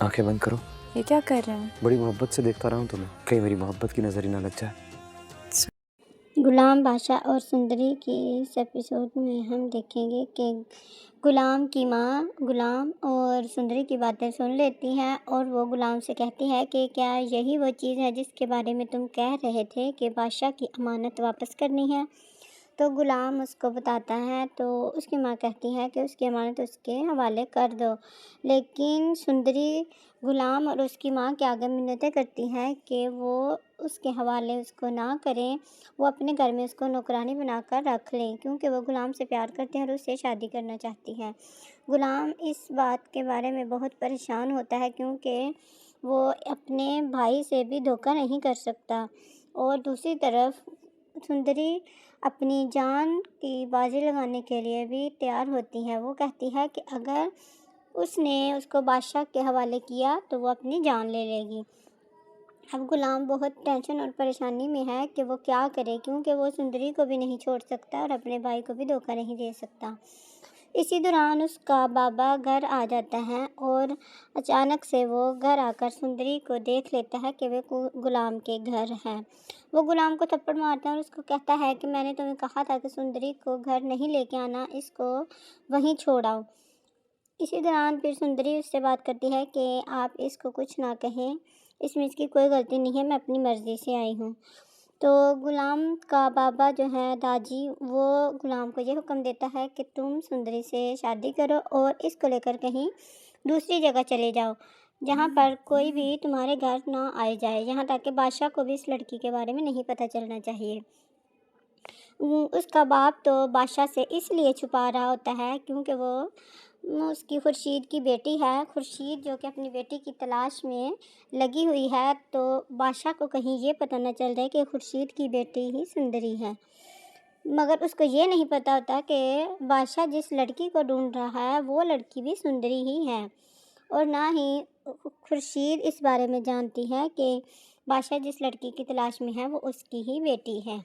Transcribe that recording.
आंखें बंद करो। ये क्या कर रहे हैं? बड़ी मोहब्बत से देखता रहा हूँ तुम्हें, कहीं मेरी मोहब्बत की नजर ही ना लग जाए। गुलाम बादशाह और सुंदरी की इस एपिसोड में हम देखेंगे कि गुलाम की माँ गुलाम और सुंदरी की बातें सुन लेती है और वो गुलाम से कहती है कि क्या यही वो चीज़ है जिसके बारे में तुम कह रहे थे कि बादशाह की अमानत वापस करनी है। तो गुलाम उसको बताता है तो उसकी माँ कहती है कि उसकी अमानत उसके हवाले कर दो, लेकिन सुंदरी गुलाम और उसकी माँ के आगे मिन्नतें करती है कि वो उसके हवाले उसको ना करें, वो अपने घर में उसको नौकरानी बनाकर रख लें, क्योंकि वो गुलाम से प्यार करते हैं और उससे शादी करना चाहती है। गुलाम इस बात के बारे में बहुत परेशान होता है क्योंकि वो अपने भाई से भी धोखा नहीं कर सकता, और दूसरी तरफ सुंदरी अपनी जान की बाजी लगाने के लिए भी तैयार होती है। वो कहती है कि अगर उसने उसको बादशाह के हवाले किया तो वो अपनी जान ले लेगी। अब गुलाम बहुत टेंशन और परेशानी में है कि वो क्या करे, क्योंकि वो सुंदरी को भी नहीं छोड़ सकता और अपने भाई को भी धोखा नहीं दे सकता। इसी दौरान उसका बाबा घर आ जाता है और अचानक से वो घर आकर सुंदरी को देख लेता है कि वे गुलाम के घर है। वो गुलाम को थप्पड़ मारता है और उसको कहता है कि मैंने तुम्हें कहा था कि सुंदरी को घर नहीं लेके आना, इसको वहीं छोड़ आओ। इसी दौरान फिर सुंदरी उससे बात करती है कि आप इसको कुछ ना कहें, इसमें इसकी कोई गलती नहीं है, मैं अपनी मर्ज़ी से आई हूँ। तो गुलाम का बाबा जो है दाजी, वो गुलाम को ये हुक्म देता है कि तुम सुंदरी से शादी करो और इसको लेकर कहीं दूसरी जगह चले जाओ जहाँ पर कोई भी तुम्हारे घर ना आए जाए, यहाँ तक कि बादशाह को भी इस लड़की के बारे में नहीं पता चलना चाहिए। उसका बाप तो बादशाह से इसलिए छुपा रहा होता है क्योंकि वो उसकी खुर्शीद की बेटी है। खुर्शीद जो कि अपनी बेटी की तलाश में लगी हुई है, तो बादशाह को कहीं ये पता न चल जाए कि खुर्शीद की बेटी ही सुंदरी है। मगर उसको ये नहीं पता होता कि बादशाह जिस लड़की को ढूंढ रहा है वो लड़की भी सुंदरी ही है, और ना ही खुर्शीद इस बारे में जानती है कि बादशाह जिस लड़की की तलाश में है वो उसकी ही बेटी है।